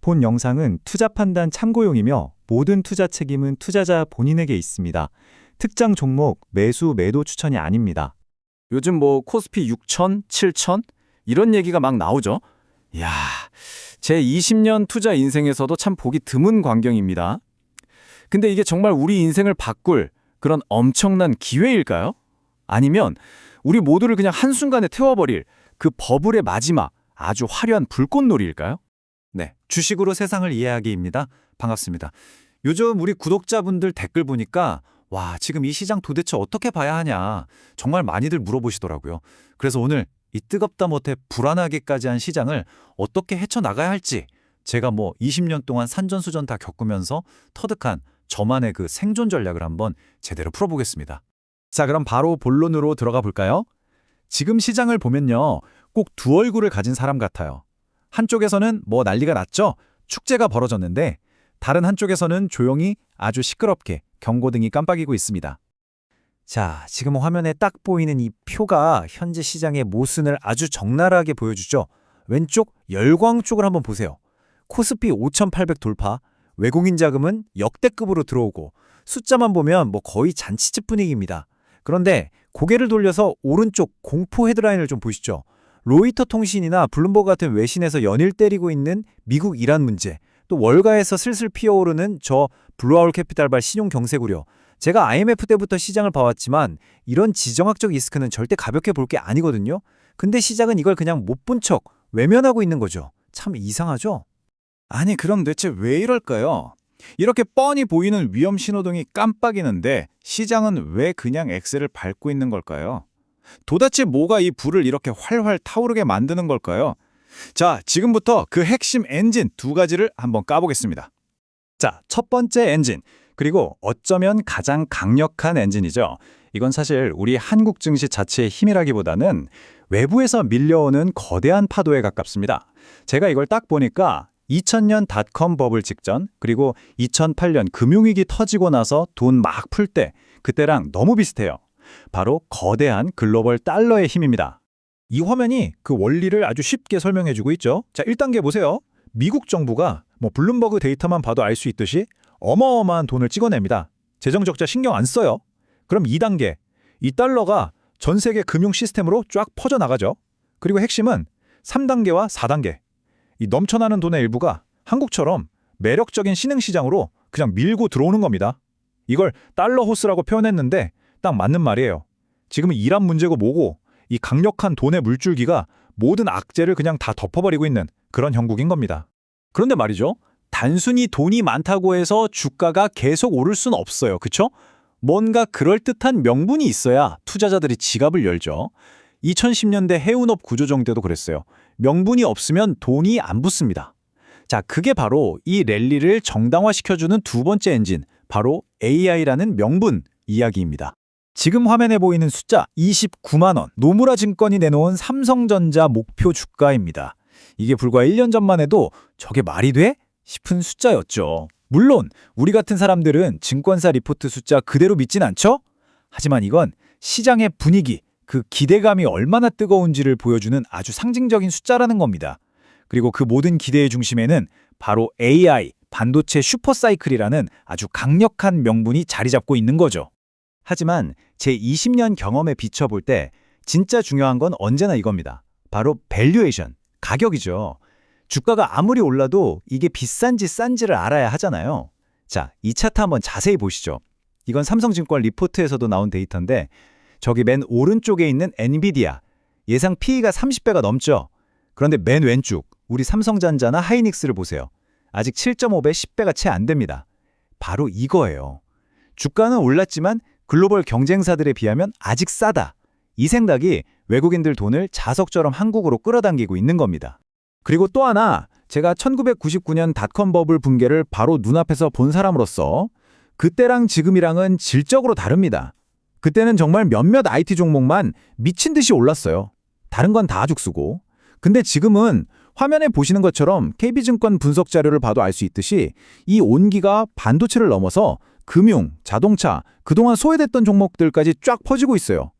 본 영상은 투자 판단 참고용이며 모든 투자 책임은 투자자 본인에게 있습니다. 특정 종목 매수 매도 추천이 아닙니다. 요즘 뭐 코스피 6천, 7천 이런 얘기가 막 나오죠. 이야, 제 20년 투자 인생에서도 참 보기 드문 광경입니다. 근데 이게 정말 우리 인생을 바꿀 그런 엄청난 기회일까요? 아니면 우리 모두를 그냥 한순간에 태워버릴 그 버블의 마지막 아주 화려한 불꽃놀이일까요? 네, 주식으로 세상을 이해하기입니다. 반갑습니다. 요즘 우리 구독자분들 댓글 보니까 와, 지금 이 시장 도대체 어떻게 봐야 하냐 정말 많이들 물어보시더라고요. 그래서 오늘 이 뜨겁다 못해 불안하기까지 한 시장을 어떻게 헤쳐나가야 할지 제가 20년 동안 산전수전 다 겪으면서 터득한 저만의 그 생존 전략을 한번 제대로 풀어보겠습니다. 자, 그럼 바로 본론으로 들어가 볼까요? 지금 시장을 보면요, 꼭 두 얼굴을 가진 사람 같아요. 한쪽에서는 난리가 났죠? 축제가 벌어졌는데 다른 한쪽에서는 조용히 아주 시끄럽게 경고등이 깜빡이고 있습니다. 자, 지금 화면에 딱 보이는 이 표가 현재 시장의 모순을 아주 적나라하게 보여주죠. 왼쪽 열광 쪽을 한번 보세요. 코스피 5,800 돌파, 외국인 자금은 역대급으로 들어오고 숫자만 보면 거의 잔치집 분위기입니다. 그런데 고개를 돌려서 오른쪽 공포 헤드라인을 좀 보시죠. 로이터 통신이나 블룸버그 같은 외신에서 연일 때리고 있는 미국 이란 문제, 또 월가에서 슬슬 피어오르는 저 블루아울 캐피탈발 신용 경색 우려. 제가 IMF 때부터 시장을 봐왔지만 이런 지정학적 리스크는 절대 가볍게 볼 게 아니거든요. 근데 시장은 이걸 그냥 못 본 척 외면하고 있는 거죠. 참 이상하죠? 아니, 그럼 대체 왜 이럴까요? 이렇게 뻔히 보이는 위험 신호등이 깜빡이는데 시장은 왜 그냥 엑셀을 밟고 있는 걸까요? 도대체 뭐가 이 불을 이렇게 활활 타오르게 만드는 걸까요? 자, 지금부터 그 핵심 엔진 두 가지를 한번 까보겠습니다. 자, 첫 번째 엔진, 그리고 어쩌면 가장 강력한 엔진이죠. 이건 사실 우리 한국 증시 자체의 힘이라기보다는 외부에서 밀려오는 거대한 파도에 가깝습니다. 제가 이걸 딱 보니까 2000년 닷컴 버블 직전, 그리고 2008년 금융위기 터지고 나서 돈 막 풀 때, 그때랑 너무 비슷해요. 바로 거대한 글로벌 달러의 힘입니다. 이 화면이 그 원리를 아주 쉽게 설명해주고 있죠. 자, 1단계 보세요. 미국 정부가 블룸버그 데이터만 봐도 알 수 있듯이 어마어마한 돈을 찍어냅니다. 재정 적자 신경 안 써요. 그럼 2단계, 이 달러가 전 세계 금융 시스템으로 쫙 퍼져나가죠. 그리고 핵심은 3단계와 4단계. 이 넘쳐나는 돈의 일부가 한국처럼 매력적인 신흥시장으로 그냥 밀고 들어오는 겁니다. 이걸 달러 호스라고 표현했는데 딱 맞는 말이에요. 지금은 이란 문제고 뭐고 이 강력한 돈의 물줄기가 모든 악재를 그냥 다 덮어버리고 있는 그런 형국인 겁니다. 그런데 말이죠. 단순히 돈이 많다고 해서 주가가 계속 오를 순 없어요. 그쵸? 뭔가 그럴듯한 명분이 있어야 투자자들이 지갑을 열죠. 2010년대 해운업 구조정 때도 그랬어요. 명분이 없으면 돈이 안 붙습니다. 자, 그게 바로 이 랠리를 정당화시켜주는 두 번째 엔진, 바로 AI라는 명분 이야기입니다. 지금 화면에 보이는 숫자 29만 원, 노무라 증권이 내놓은 삼성전자 목표 주가입니다. 이게 불과 1년 전만 해도 저게 말이 돼? 싶은 숫자였죠. 물론 우리 같은 사람들은 증권사 리포트 숫자 그대로 믿진 않죠? 하지만 이건 시장의 분위기, 그 기대감이 얼마나 뜨거운지를 보여주는 아주 상징적인 숫자라는 겁니다. 그리고 그 모든 기대의 중심에는 바로 AI, 반도체 슈퍼사이클이라는 아주 강력한 명분이 자리 잡고 있는 거죠. 하지만 제 20년 경험에 비춰볼 때 진짜 중요한 건 언제나 이겁니다. 바로 밸류에이션, 가격이죠. 주가가 아무리 올라도 이게 비싼지 싼지를 알아야 하잖아요. 자, 이 차트 한번 자세히 보시죠. 이건 삼성증권 리포트에서도 나온 데이터인데 저기 맨 오른쪽에 있는 엔비디아, 예상 PE가 30배가 넘죠. 그런데 맨 왼쪽, 우리 삼성전자나 하이닉스를 보세요. 아직 7.5배, 10배가 채 안 됩니다. 바로 이거예요. 주가는 올랐지만 글로벌 경쟁사들에 비하면 아직 싸다. 이 생각이 외국인들 돈을 자석처럼 한국으로 끌어당기고 있는 겁니다. 그리고 또 하나, 제가 1999년 닷컴 버블 붕괴를 바로 눈앞에서 본 사람으로서 그때랑 지금이랑은 질적으로 다릅니다. 그때는 정말 몇몇 IT 종목만 미친 듯이 올랐어요. 다른 건 다 죽쓰고. 근데 지금은 화면에 보시는 것처럼 KB증권 분석 자료를 봐도 알 수 있듯이 이 온기가 반도체를 넘어서 금융, 자동차, 그동안 소외됐던 종목들까지 쫙 퍼지고 있어요.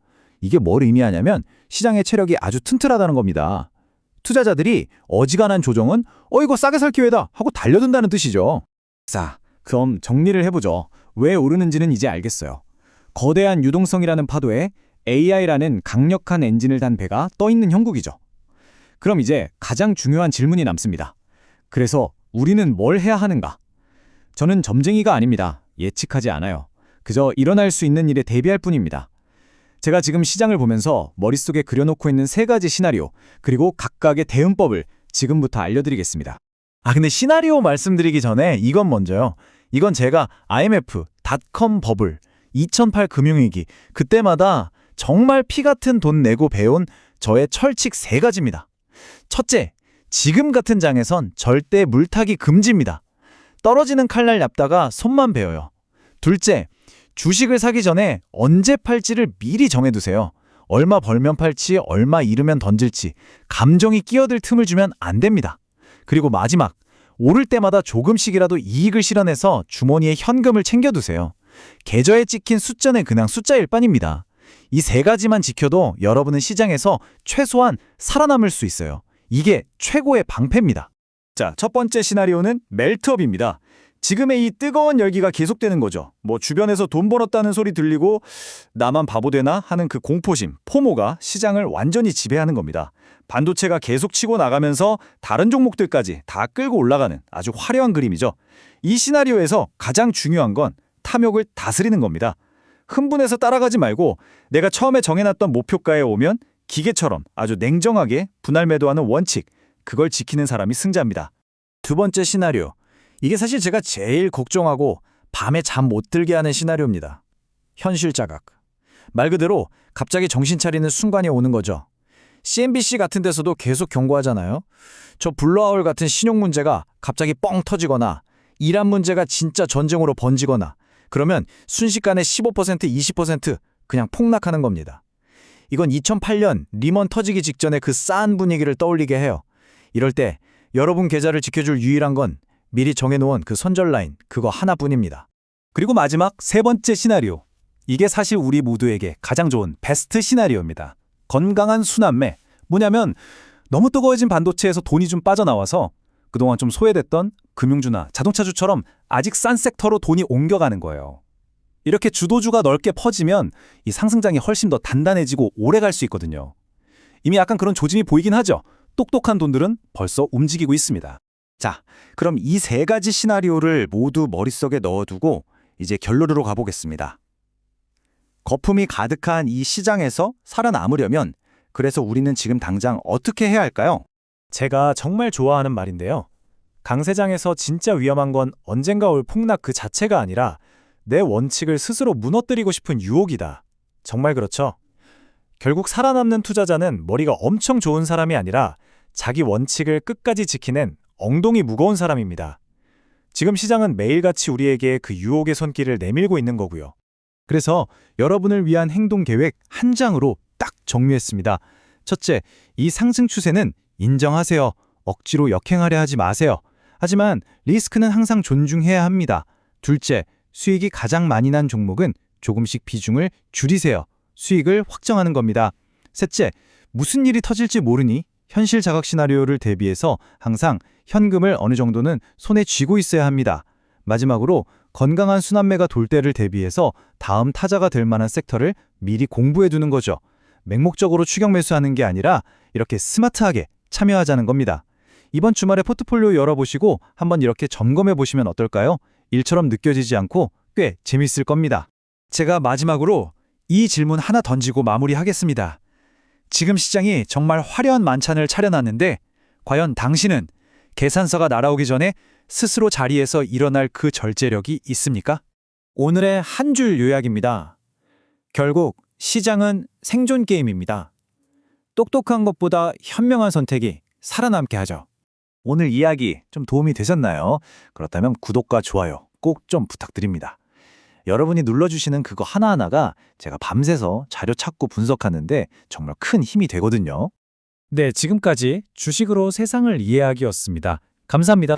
이게 뭘 의미하냐면 시장의 체력이 아주 튼튼하다는 겁니다. 투자자들이 어지간한 조정은 이거 싸게 살 기회다 하고 달려든다는 뜻이죠. 자, 그럼 정리를 해보죠. 왜 오르는지는 이제 알겠어요. 거대한 유동성이라는 파도에 AI라는 강력한 엔진을 단 배가 떠 있는 형국이죠. 그럼 이제 가장 중요한 질문이 남습니다. 그래서 우리는 뭘 해야 하는가? 저는 점쟁이가 아닙니다. 예측하지 않아요. 그저 일어날 수 있는 일에 대비할 뿐입니다. 제가 지금 시장을 보면서 머릿속에 그려놓고 있는 3가지 시나리오, 그리고 각각의 대응법을 지금부터 알려드리겠습니다. 근데 시나리오 말씀드리기 전에 이건 먼저요. 이건 제가 IMF, 닷컴 버블, 2008 금융위기, 그때마다 정말 피 같은 돈 내고 배운 저의 철칙 3가지입니다. 첫째, 지금 같은 장에선 절대 물타기 금지입니다. 떨어지는 칼날 yap다가 손만 베어요. 둘째, 주식을 사기 전에 언제 팔지를 미리 정해두세요. 얼마 벌면 팔지, 얼마 잃으면 던질지, 감정이 끼어들 틈을 주면 안 됩니다. 그리고 마지막, 오를 때마다 조금씩이라도 이익을 실현해서 주머니에 현금을 챙겨두세요. 계좌에 찍힌 숫자는 그냥 숫자일 뿐입니다. 이 3가지만 지켜도 여러분은 시장에서 최소한 살아남을 수 있어요. 이게 최고의 방패입니다. 자, 첫 번째 시나리오는 멜트업입니다. 지금의 이 뜨거운 열기가 계속되는 거죠. 주변에서 돈 벌었다는 소리 들리고 나만 바보 되나 하는 그 공포심, 포모가 시장을 완전히 지배하는 겁니다. 반도체가 계속 치고 나가면서 다른 종목들까지 다 끌고 올라가는 아주 화려한 그림이죠. 이 시나리오에서 가장 중요한 건 탐욕을 다스리는 겁니다. 흥분해서 따라가지 말고 내가 처음에 정해놨던 목표가에 오면 기계처럼 아주 냉정하게 분할 매도하는 원칙, 그걸 지키는 사람이 승자입니다. 두 번째 시나리오, 이게 사실 제가 제일 걱정하고 밤에 잠 못 들게 하는 시나리오입니다. 현실 자각. 말 그대로 갑자기 정신 차리는 순간이 오는 거죠. CNBC 같은 데서도 계속 경고하잖아요. 저 블루아울 같은 신용 문제가 갑자기 뻥 터지거나 이란 문제가 진짜 전쟁으로 번지거나 그러면 순식간에 15%, 20% 그냥 폭락하는 겁니다. 이건 2008년 리먼 터지기 직전의 그 싸한 분위기를 떠올리게 해요. 이럴 때 여러분 계좌를 지켜줄 유일한 건 미리 정해놓은 그 손절 라인, 그거 하나뿐입니다. 그리고 마지막 3번째 시나리오. 이게 사실 우리 모두에게 가장 좋은 베스트 시나리오입니다. 건강한 순환매. 뭐냐면 너무 뜨거워진 반도체에서 돈이 좀 빠져나와서 그동안 좀 소외됐던 금융주나 자동차주처럼 아직 싼 섹터로 돈이 옮겨가는 거예요. 이렇게 주도주가 넓게 퍼지면 이 상승장이 훨씬 더 단단해지고 오래 갈 수 있거든요. 이미 약간 그런 조짐이 보이긴 하죠. 똑똑한 돈들은 벌써 움직이고 있습니다. 자, 그럼 이 3가지 시나리오를 모두 머릿속에 넣어두고 이제 결론으로 가보겠습니다. 거품이 가득한 이 시장에서 살아남으려면 그래서 우리는 지금 당장 어떻게 해야 할까요? 제가 정말 좋아하는 말인데요. 강세장에서 진짜 위험한 건 언젠가 올 폭락 그 자체가 아니라 내 원칙을 스스로 무너뜨리고 싶은 유혹이다. 정말 그렇죠? 결국 살아남는 투자자는 머리가 엄청 좋은 사람이 아니라 자기 원칙을 끝까지 지키는 엉덩이 무거운 사람입니다. 지금 시장은 매일같이 우리에게 그 유혹의 손길을 내밀고 있는 거고요. 그래서 여러분을 위한 행동 계획 한 장으로 딱 정리했습니다. 첫째, 이 상승 추세는 인정하세요. 억지로 역행하려 하지 마세요. 하지만 리스크는 항상 존중해야 합니다. 둘째, 수익이 가장 많이 난 종목은 조금씩 비중을 줄이세요. 수익을 확정하는 겁니다. 셋째, 무슨 일이 터질지 모르니 현실 자각 시나리오를 대비해서 항상 현금을 어느 정도는 손에 쥐고 있어야 합니다. 마지막으로 건강한 순환매가 돌 때를 대비해서 다음 타자가 될 만한 섹터를 미리 공부해 두는 거죠. 맹목적으로 추격 매수하는 게 아니라 이렇게 스마트하게 참여하자는 겁니다. 이번 주말에 포트폴리오 열어보시고 한번 이렇게 점검해 보시면 어떨까요? 일처럼 느껴지지 않고 꽤 재밌을 겁니다. 제가 마지막으로 이 질문 하나 던지고 마무리하겠습니다. 지금 시장이 정말 화려한 만찬을 차려놨는데 과연 당신은 계산서가 날아오기 전에 스스로 자리에서 일어날 그 절제력이 있습니까? 오늘의 한 줄 요약입니다. 결국 시장은 생존 게임입니다. 똑똑한 것보다 현명한 선택이 살아남게 하죠. 오늘 이야기 좀 도움이 되셨나요? 그렇다면 구독과 좋아요 꼭 좀 부탁드립니다. 여러분이 눌러주시는 그거 하나하나가 제가 밤새서 자료 찾고 분석하는데 정말 큰 힘이 되거든요. 네, 지금까지 주식으로 세상을 이해하기였습니다. 감사합니다.